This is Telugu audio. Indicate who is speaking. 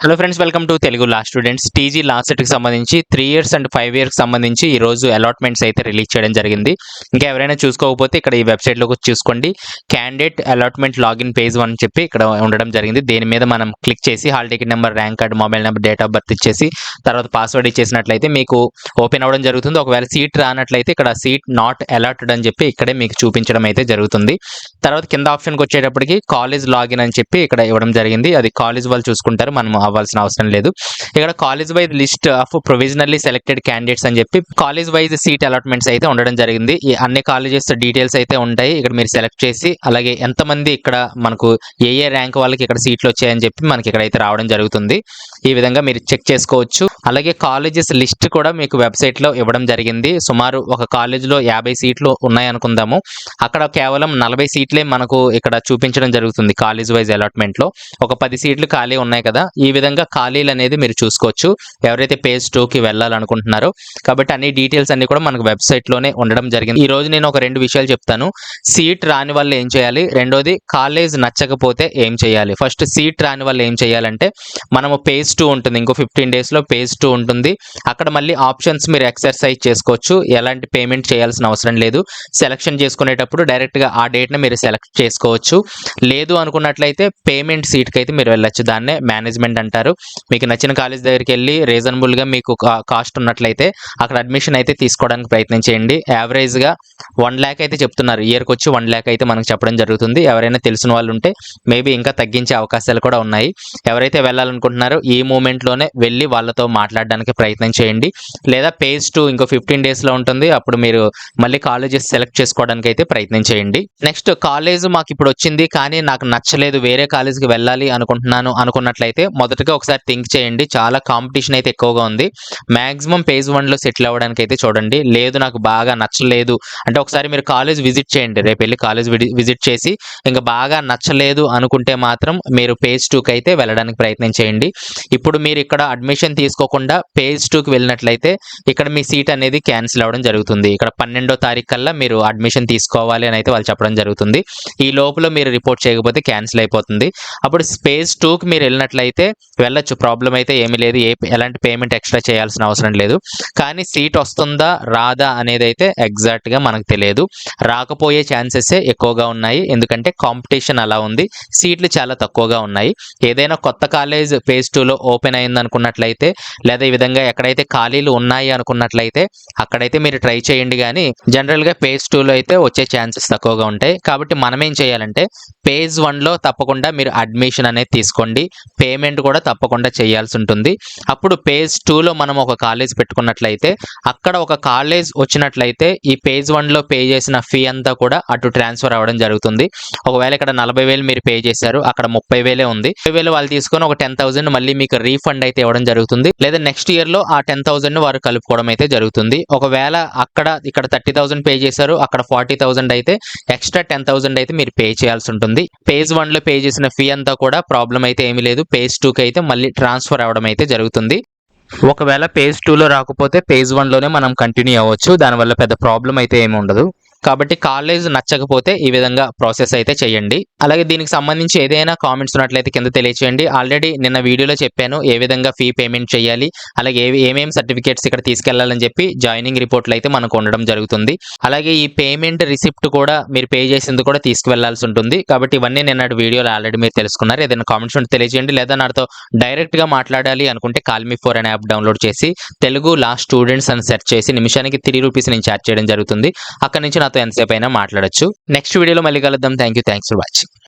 Speaker 1: Hello friends, welcome to Telugu law students. TG last సెట్కి సంబంధించి 3 ఇయర్స్ అండ్ 5 ఇయర్స్ సంబంధించి ఈ రోజు అలాట్మెంట్స్ అయితే రిలీజ్ చేయడం జరిగింది. ఇంకా ఎవరైనా చూసుకోకపోతే ఇక్కడ ఈ వెబ్సైట్లోకి వచ్చి చూసుకోండి. క్యాండిడేట్ అలాట్మెంట్ లాగిన్ పేజ్ 1 అని చెప్పి ఇక్కడ ఉండడం జరిగింది. దీని మీద మనం క్లిక్ చేసి hall ticket number, rank card, mobile number, date of birth ఇచ్చేసి తర్వాత పాస్వర్డ్ ఇచ్చేసినట్లయితే మీకు ఓపెన్ అవ్వడం జరుగుతుంది. ఒకవేళ సీట్ రానట్లయితే ఇక్కడ సీట్ నాట్ అలాటెడ్ అని చెప్పి ఇక్కడే మీకు చూపించడం అయితే జరుగుతుంది. తర్వాత కింద ఆప్షన్కి వచ్చేటప్పటికి కాలేజ్ లాగిన్ అని చెప్పి ఇక్కడ ఇవ్వడం జరిగింది. అది కాలేజ్ వాళ్ళు చూసుకుంటారు, మనం అవ్వాల్సిన అవసరం లేదు. ఇక్కడ college wise list of provisionally selected candidates అని చెప్పి కాలేజ్ వైజ్ సీట్ అలాట్మెంట్స్ అయితే ఉండడం జరిగింది. ఈ అన్ని కాలేజెస్ డీటెయిల్స్ అయితే ఉంటాయి. ఇక్కడ మీరు సెలెక్ట్ చేసి అలాగే ఎంతమంది ఇక్కడ మనకు ఏ ర్యాంక్ వాళ్ళకి ఇక్కడ సీట్లు వచ్చాయని చెప్పి మనకి ఇక్కడైతే రావడం జరుగుతుంది. ఈ విధంగా మీరు చెక్ చేసుకోవచ్చు. అలాగే కాలేజెస్ లిస్ట్ కూడా మీకు వెబ్సైట్ లో ఇవ్వడం జరిగింది. సుమారు ఒక కాలేజ్లో 50 సీట్లు ఉన్నాయి అనుకుందాము. అక్కడ కేవలం 40 సీట్లే మనకు ఇక్కడ చూపించడం జరుగుతుంది. కాలేజ్ వైజ్ అలాట్మెంట్ లో ఒక 10 సీట్లు ఖాళీ ఉన్నాయి కదా. ఈ విధంగా ఖాళీలు అనేది మీరు చూసుకోవచ్చు ఎవరైతే పేజ్ 2కి వెళ్ళాలనుకుంటున్నారో. కాబట్టి అన్ని డీటెయిల్స్ అన్ని కూడా మనకు వెబ్సైట్ లోనే ఉండడం జరిగింది. ఈ రోజు నేను ఒక 2 విషయాలు చెప్తాను. సీట్ రాని వాళ్ళు ఏం చేయాలి, రెండోది కాలేజ్ నచ్చకపోతే ఏం చేయాలి. ఫస్ట్ సీట్ రాని వాళ్ళు ఏం చేయాలంటే మనము పేజ్ 2 ఉంటుంది, ఇంకో 15 days లో పేజ్ 2 ఉంటుంది. అక్కడ మళ్ళీ ఆప్షన్స్ మీరు ఎక్సర్సైజ్ చేసుకోవచ్చు. ఎలాంటి పేమెంట్ చేయాల్సిన అవసరం లేదు. సెలక్షన్ చేసుకునేటప్పుడు డైరెక్ట్ గా ఆ డేట్ ని మీరు సెలెక్ట్ చేసుకోవచ్చు. లేదు అనుకున్నట్లయితే పేమెంట్ సీట్ కి అయితే మీరు వెళ్ళొచ్చు. దాన్నే మేనేజ్మెంట్ అంటారు. మీకు నచ్చిన కాలేజ్ దగ్గరికి వెళ్ళి రీజనబుల్ గా మీకు కాస్ట్ ఉన్నట్లయితే అక్కడ అడ్మిషన్ అయితే తీసుకోవడానికి ప్రయత్నం చేయండి. యావరేజ్ గా 1 lakh అయితే చెప్తున్నారు. ఇయర్కి వచ్చి 1 lakh అయితే మనకు చెప్పడం జరుగుతుంది. ఎవరైనా తెలిసిన వాళ్ళు ఉంటే మేబీ ఇంకా తగ్గించే అవకాశాలు కూడా ఉన్నాయి. ఎవరైతే వెళ్ళాలనుకుంటున్నారో ఈ మూమెంట్ లోనే వెళ్ళి వాళ్ళతో మాట్లాడడానికి ప్రయత్నం చేయండి. లేదా పేజ్ 2 ఇంకో 15 days లో ఉంటుంది. అప్పుడు మీరు మళ్ళీ కాలేజెస్ సెలెక్ట్ చేసుకోవడానికి అయితే ప్రయత్నం చేయండి. నెక్స్ట్, కాలేజ్ మాకు ఇప్పుడు వచ్చింది కానీ నాకు నచ్చలేదు, వేరే కాలేజ్కి వెళ్ళాలి అనుకుంటున్నాను అనుకున్నట్లయితే మొదటగా ఒకసారి థింక్ చేయండి. చాలా కాంపిటీషన్ అయితే ఎక్కువగా ఉంది. మాక్సిమం పేజ్ 1 లో సెటిల్ అవ్వడానికి అయితే చూడండి. లేదు నాకు బాగా నచ్చలేదు అంటే ఒకసారి మీరు కాలేజ్ విజిట్ చేయండి. రేపు వెళ్ళి కాలేజ్ విజిట్ చేసి ఇంకా బాగా నచ్చలేదు అనుకుంటే మాత్రం మీరు పేజ్ 2కి అయితే వెళ్ళడానికి ప్రయత్నం చేయండి. ఇప్పుడు మీరు ఇక్కడ అడ్మిషన్ తీసుకోకుండా పేజ్ 2కి వెళ్ళినట్లయితే ఇక్కడ మీ సీట్ అనేది క్యాన్సిల్ అవ్వడం జరుగుతుంది. ఇక్కడ 12వ తారీఖు కల్లా మీరు అడ్మిషన్ తీసుకోవాలి అని అయితే వాళ్ళు చెప్పడం జరుగుతుంది. ఈ లోపల మీరు రిపోర్ట్ చేయకపోతే క్యాన్సిల్ అయిపోతుంది. అప్పుడు పేజ్ 2కి మీరు వెళ్ళినట్లయితే వెళ్ళొచ్చు, ప్రాబ్లం అయితే ఏమీ లేదు. ఎలాంటి పేమెంట్ ఎక్స్ట్రా చేయాల్సిన అవసరం లేదు. కానీ సీట్ వస్తుందా రాదా అనేది అయితే ఎగ్జాక్ట్ గా మనకు తెలియదు. రాకపోయే ఛాన్సెస్ ఎక్కువగా ఉన్నాయి. ఎందుకంటే కాంపిటీషన్ అలా ఉంది, సీట్లు చాలా తక్కువగా ఉన్నాయి. ఏదైనా కొత్త కాలేజ్ పేజ్ 2లో ఓపెన్ అయింది అనుకున్నట్లయితే లేదా ఈ విధంగా ఎక్కడైతే ఖాళీలు ఉన్నాయి అనుకున్నట్లయితే అక్కడైతే మీరు ట్రై చేయండి. కానీ జనరల్ గా పేజ్ 2లో అయితే వచ్చే ఛాన్సెస్ తక్కువగా ఉంటాయి. కాబట్టి మనం ఏం చేయాలంటే పేజ్ 1లో తప్పకుండా మీరు అడ్మిషన్ అనేది తీసుకోండి. పేమెంట్ కూడా తప్పకుండా చేయాల్సి ఉంటుంది. అప్పుడు పేజ్ 2లో మనం ఒక కాలేజ్ పెట్టుకున్నట్లయితే అక్కడ ఒక కాలేజ్ వచ్చినట్లయితే ఈ పేజ్ 1లో పే చేసిన ఫీ అంతా కూడా అటు ట్రాన్స్ఫర్ అవ్వడం జరుగుతుంది. ఒకవేళ ఇక్కడ 40,000 మీరు పే చేశారు, అక్కడ 30,000 ఉంది. 30,000 వాళ్ళు తీసుకొని ఒక 10,000 మళ్ళీ మీకు రీఫండ్ అయితే ఇవ్వడం జరుగుతుంది. లేదా నెక్స్ట్ ఇయర్ లో ఆ 10,000 వారు కలుపుకోవడం అయితే జరుగుతుంది. ఒకవేళ ఇక్కడ 30,000 పే చేశారు, అక్కడ 40,000 అయితే ఎక్స్ట్రా 10,000 అయితే మీరు పే చేయాల్సి ఉంటుంది. పేజ్ 1లో పే చేసిన ఫీ అంతా కూడా ప్రాబ్లం అయితే ఏమీ లేదు. పేజ్ 2కి అయితే మళ్ళీ ట్రాన్స్ఫర్ అవ్వడం అయితే జరుగుతుంది. ఒకవేళ పేజ్ 2లో రాకపోతే పేజ్ 1లోనే మనం కంటిన్యూ అవ్వచ్చు. దానివల్ల పెద్ద ప్రాబ్లం అయితే ఏమి ఉండదు. కాబట్టి కాలేజ్ నచ్చకపోతే ఈ విధంగా ప్రాసెస్ అయితే చేయండి. అలాగే దీనికి సంబంధించి ఏదైనా కామెంట్స్ ఉన్నట్లయితే కింద తెలియచేయండి. ఆల్రెడీ నిన్న వీడియోలో చెప్పాను ఏ విధంగా ఫీ పేమెంట్ చేయాలి, అలాగే ఏమేమి సర్టిఫికేట్స్ ఇక్కడ తీసుకెళ్లాలని చెప్పి జాయినింగ్ రిపోర్ట్లు అయితే మనకు ఉండడం జరుగుతుంది. అలాగే ఈ పేమెంట్ రిసిప్ట్ కూడా మీరు పే చేసింది కూడా తీసుకువెళ్లాల్సి ఉంటుంది. కాబట్టి ఇవన్నీ నిన్నటి వీడియోలో ఆల్రెడీ మీరు తెలుసుకున్నారు. ఏదైనా కామెంట్స్ ఉంటే తెలియజేయండి. లేదా నాతో డైరెక్ట్ గా మాట్లాడాలి అనుకుంటే కాల్మీ4 అనే యాప్ డౌన్లోడ్ చేసి తెలుగు లా స్టూడెంట్స్ అని సెర్చ్ చేసి నిమిషానికి 3 రూపీస్ నేను చార్జ్ చేయడం జరుగుతుంది. అక్కడ నుంచి నాతో ఎంతసేపు అయినా మాట్లాడొచ్చు. నెక్స్ట్ వీడియోలో మళ్ళీ కలుద్దాం. Thanks for watching.